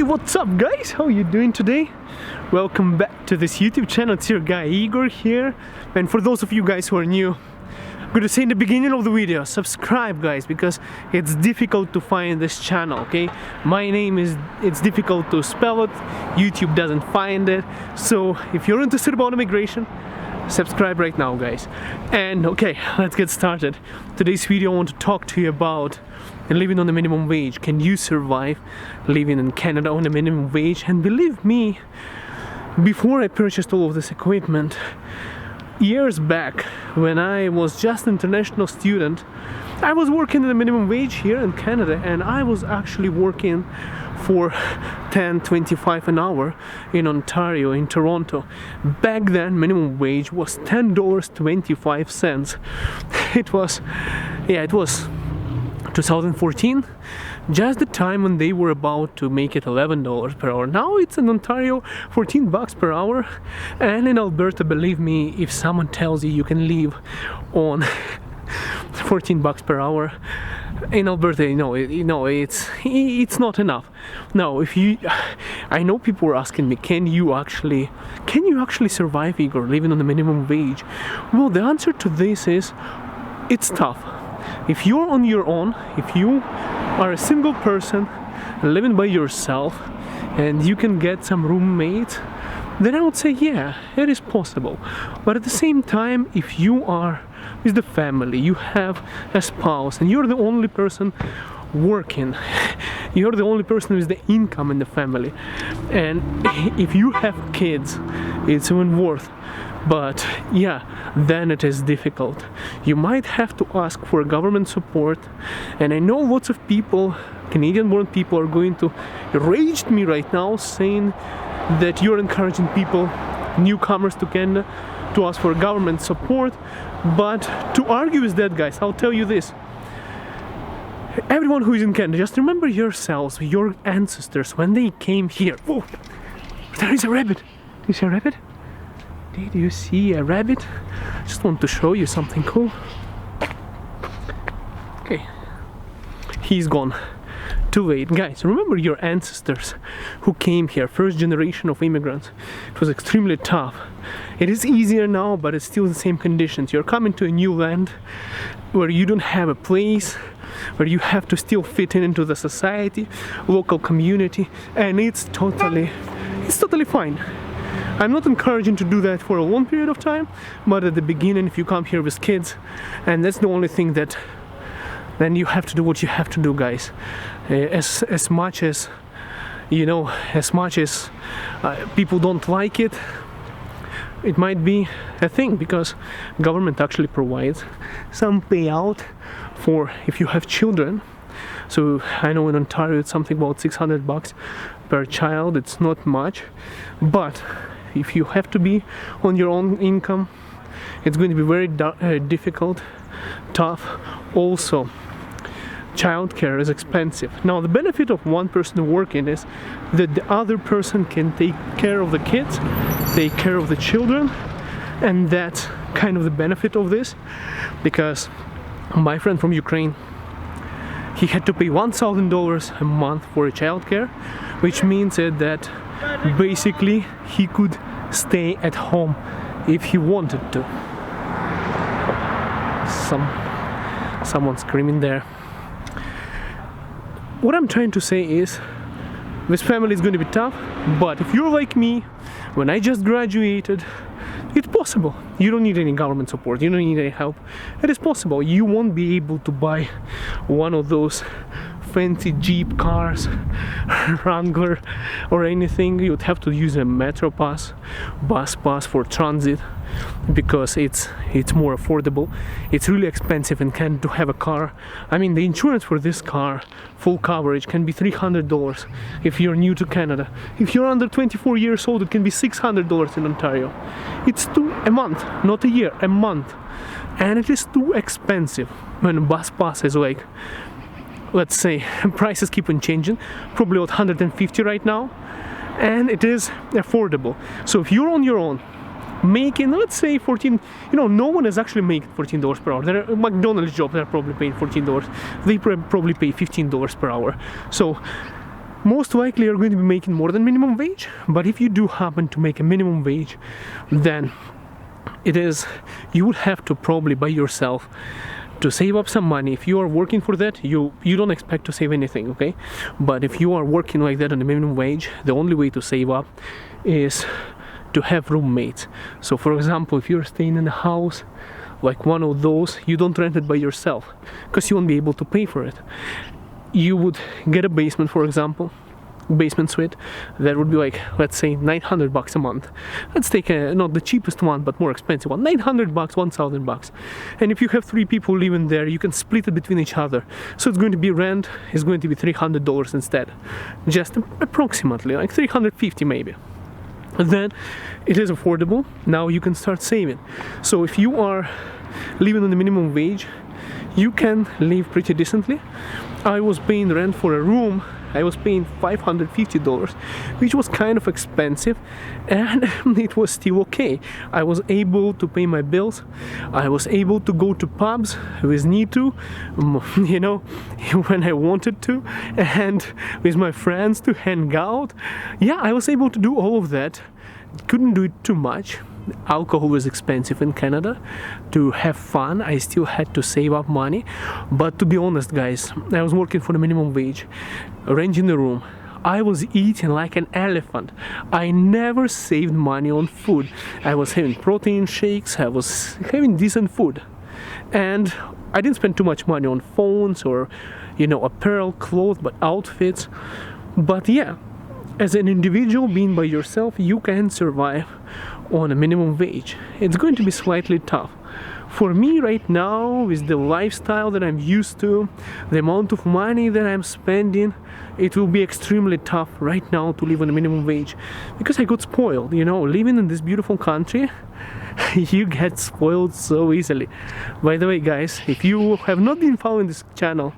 Hey, what's up guys? How you doing today? Welcome back to this YouTube channel. It's your guy Igor here. And for those of you guys who are new, I'm gonna say in the beginning of the video, subscribe guys, because it's difficult to find this channel, okay? My name it's difficult to spell it, YouTube doesn't find it. So if you're interested about immigration, subscribe right now guys. And okay, let's get started. Today's video I want to talk to you about living on the minimum wage. Can you survive living in Canada on the minimum wage? And believe me, before I purchased all of this equipment, years back when I was just an international student, I was working at the minimum wage here in Canada, and I was actually working for $10.25 an hour in Ontario, in Toronto. Back then minimum wage was $10.25. It was 2014, just the time when they were about to make it $11 per hour. Now it's in Ontario $14 per hour, and in Alberta, believe me, if someone tells you can live on $14 per hour in Alberta, it's not enough. Now, I know people are asking me, can you actually survive, Igor, living on the minimum wage? Well, the answer to this is, it's tough. If you're on your own, if you are a single person living by yourself and you can get some roommates, then I would say yeah, it is possible. But at the same time, if you are with the family, you have a spouse and you're the only person working, you're the only person with the income in the family, and if you have kids, it's even worse. But yeah, then it is difficult. You might have to ask for government support, and I know lots of people, Canadian-born people, are going to rage at me right now, saying that you're encouraging people, newcomers to Canada, to ask for government support. But to argue with that, guys, I'll tell you this. Everyone who is in Canada, just remember yourselves, your ancestors, when they came here. Whoa, there is a rabbit. Do you see a rabbit? Did you see a rabbit? Just want to show you something cool. Okay, he's gone. Too late. Guys, remember your ancestors who came here, first generation of immigrants. It was extremely tough. It is easier now, but it's still the same conditions. You're coming to a new land where you don't have a place, where you have to still fit into the society, local community, and it's totally fine. I'm not encouraging to do that for a long period of time, but at the beginning, if you come here with kids, and that's the only thing that then you have to do what you have to do, guys. As much as people don't like it, it might be a thing, because government actually provides some payout for if you have children. So I know in Ontario it's something about $600 per child. It's not much, but if you have to be on your own income, it's going to be very difficult, tough. Also, childcare is expensive. Now, the benefit of one person working is that the other person can take care of the kids, take care of the children, and that's kind of the benefit of this. Because my friend from Ukraine, he had to pay $1,000 a month for childcare, which means that basically he could stay at home if he wanted to. Someone screaming there. What I'm trying to say is, this family is going to be tough, but if you're like me, when I just graduated, it's possible. You don't need any government support, you don't need any help. It is possible. You won't be able to buy one of those fancy Jeep cars, Wrangler or anything. You'd have to use a Metro pass, bus pass for transit, because it's more affordable. It's really expensive in Canada to have a car. I mean, the insurance for this car, full coverage, can be $300 if you're new to Canada. If you're under 24 years old, it can be $600 in Ontario. It's a month, not a year, a month. And it is too expensive when a bus pass is like, let's say, prices keep on changing, probably about $150 right now, and it is affordable. So if you're on your own, making, let's say, 14, no one is actually making $14 per hour. There are McDonald's jobs that are probably paying $14. They probably pay $15 per hour. So most likely you're going to be making more than minimum wage. But if you do happen to make a minimum wage, then you would have to probably by yourself to save up some money. If you are working for that, you don't expect to save anything, okay? But if you are working like that on the minimum wage, the only way to save up is to have roommates. So for example, if you're staying in a house like one of those, you don't rent it by yourself because you won't be able to pay for it. You would get a basement, for example, basement suite. That would be like, let's say, $900 a month. Let's take not the cheapest one but more expensive one, $900, $1,000. And if you have 3 people living there, you can split it between each other. So it's going to be rent is going to be $300 instead, just approximately like $350 maybe. Then it is affordable. Now you can start saving. So if you are living on the minimum wage, you can live pretty decently. I was paying rent for a room. I was paying $550, which was kind of expensive, and it was still okay. I was able to pay my bills. I was able to go to pubs with need to, you know, when I wanted to, and with my friends to hang out. Yeah, I was able to do all of that. Couldn't do it too much. Alcohol was expensive in Canada. To have fun, I still had to save up money. But to be honest, guys, I was working for the minimum wage, renting the room. I was eating like an elephant. I never saved money on food. I was having protein shakes. I was having decent food, and I didn't spend too much money on phones or, you know, apparel, clothes, but outfits. But yeah, as an individual being by yourself, you can survive on a minimum wage. It's going to be slightly tough. For me right now, with the lifestyle that I'm used to, the amount of money that I'm spending, it will be extremely tough right now to live on a minimum wage, because I got spoiled, you know, living in this beautiful country. You get spoiled so easily. By the way, guys, if you have not been following this channel,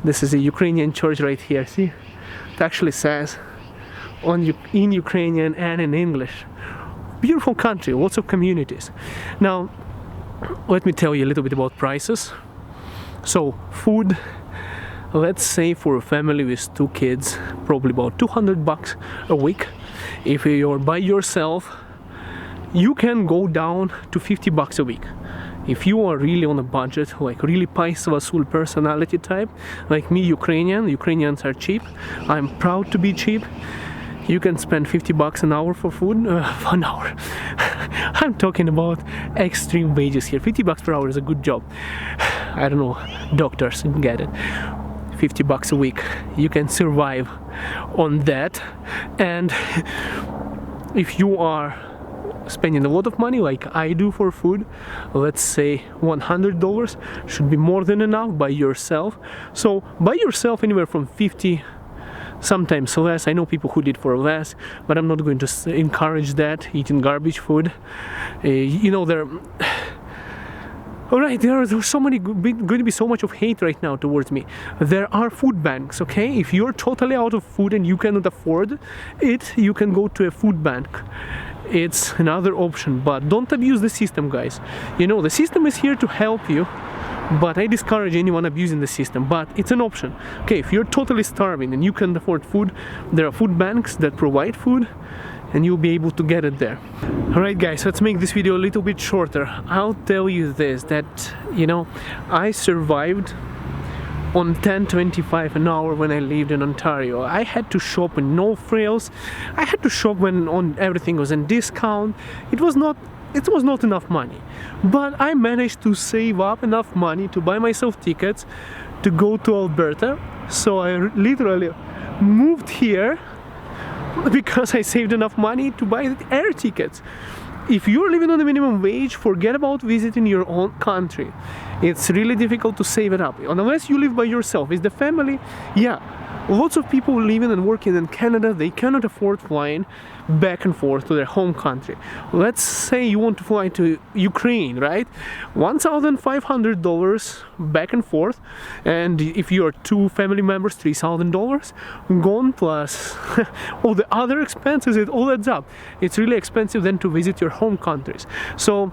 this is a Ukrainian church right here. See, it actually says in Ukrainian and in English. Beautiful country, lots of communities. Now, let me tell you a little bit about prices. So, food, let's say for a family with 2 kids, probably about $200 a week. If you're by yourself, you can go down to $50 a week. If you are really on a budget, like really paisa-vasul personality type, like me, Ukrainians are cheap. I'm proud to be cheap. You can spend $50 an hour for food. An hour. I'm talking about extreme wages here. $50 per hour is a good job. I don't know, doctors get it. $50 a week. You can survive on that. And if you are spending a lot of money like I do for food, let's say $100 should be more than enough by yourself. So by yourself, anywhere from 50, sometimes less. I know people who did for less, but I'm not going to encourage that, eating garbage food. You know, alright, there's so many, going to be so much of hate right now towards me. There are food banks, okay? If you're totally out of food and you cannot afford it, you can go to a food bank. It's another option, but don't abuse the system, guys. You know, the system is here to help you, but I discourage anyone abusing the system. But it's an option. Okay, if you're totally starving and you can't afford food, there are food banks that provide food, and you'll be able to get it there. Alright guys, let's make this video a little bit shorter. I'll tell you this, that, you know, I survived on $10.25 an hour when I lived in Ontario. I had to shop in no frills. I had to shop when everything was in discount. It was not enough money, but I managed to save up enough money to buy myself tickets to go to Alberta. So I literally moved here because I saved enough money to buy the air tickets. If you're living on a minimum wage, forget about visiting your own country. It's really difficult to save it up, unless you live by yourself. With the family, yeah, lots of people living and working in Canada, they cannot afford flying back and forth to their home country. Let's say you want to fly to Ukraine, right? $1,500 back and forth, and if you are 2 family members, $3,000 gone, plus all the other expenses. It all adds up. It's really expensive then to visit your home countries. So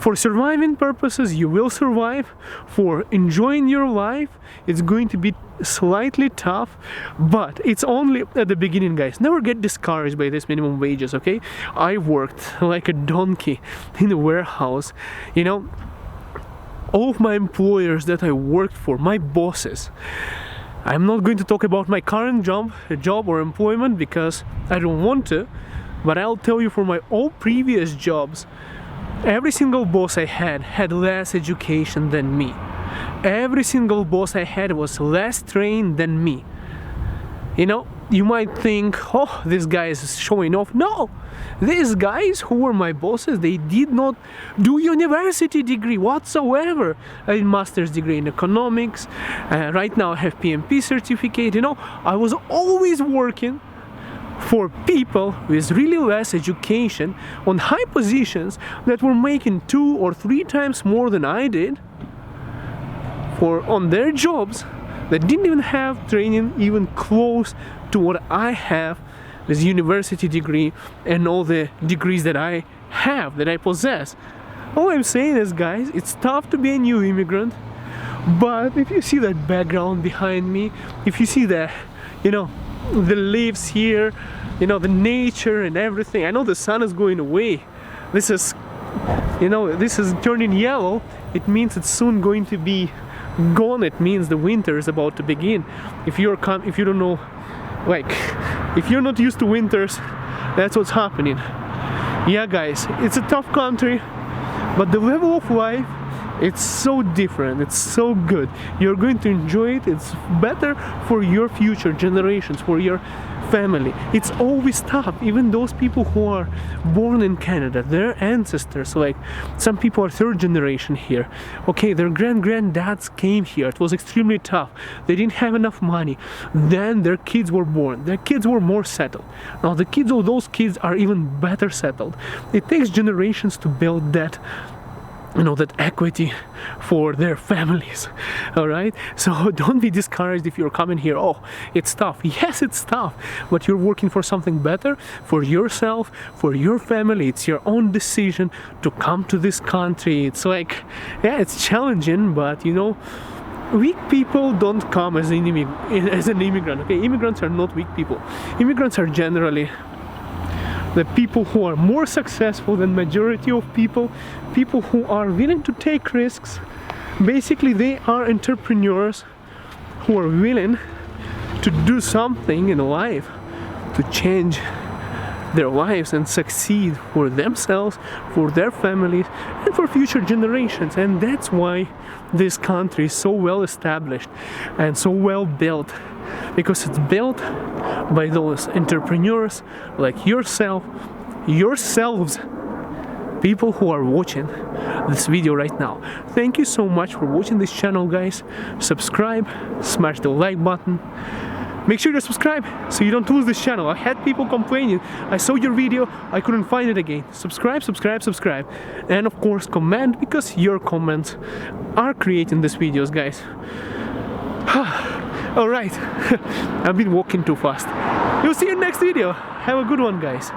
For surviving purposes, you will survive. For enjoying your life, it's going to be slightly tough, but it's only at the beginning, guys. Never get discouraged by this minimum wages, okay? I worked like a donkey in a warehouse, you know. All of my employers that I worked for, my bosses, I'm not going to talk about my current job or employment because I don't want to, but I'll tell you, for my all previous jobs, every single boss I had less education than me. Every single boss I had was less trained than me. You know, you might think, oh, this guy is showing off. No, these guys who were my bosses, they did not do university degree whatsoever. I did master's degree in economics. Right now I have PMP certificate. You know, I was always working for people with really less education on high positions that were making 2 or 3 times more than I did on their jobs, that didn't even have training even close to what I have with university degree and all the degrees that I have, that I possess. All I'm saying is, guys, it's tough to be a new immigrant, but if you see that background behind me, if you see the, you know, the leaves here, you know, the nature and everything. I know the sun is going away. This is, you know, this is turning yellow. It means it's soon going to be gone. It means the winter is about to begin. If you don't know, like, if you're not used to winters, that's what's happening. Yeah, guys, it's a tough country, but the level of life, it's so different, it's so good. You're going to enjoy it. It's better for your future generations, for your family. It's always tough. Even those people who are born in Canada, their ancestors, like some people are 3rd generation here. Okay, their granddads came here. It was extremely tough. They didn't have enough money. Then their kids were born. Their kids were more settled. Now the kids of those kids are even better settled. It takes generations to build that, you know, that equity for their families. All right, so don't be discouraged if you're coming here. Oh, it's tough. Yes, it's tough, but you're working for something better, for yourself, for your family. It's your own decision to come to this country. It's like, yeah, it's challenging, but you know, weak people don't come as an immigrant. Okay, immigrants are not weak people. Immigrants are generally the people who are more successful than majority of people who are willing to take risks. Basically, they are entrepreneurs who are willing to do something in life, to change their lives and succeed for themselves, for their families, and for future generations. And that's why this country is so well established and so well built, because it's built by those entrepreneurs like yourselves, people who are watching this video right now. Thank you so much for watching this channel, guys. Subscribe, smash the like button. Make sure to subscribe so you don't lose this channel. I had people complaining, I saw your video, I couldn't find it again. Subscribe. And of course comment, because your comments are creating these videos, guys. Alright, I've been walking too fast. We'll see you in the next video. Have a good one, guys.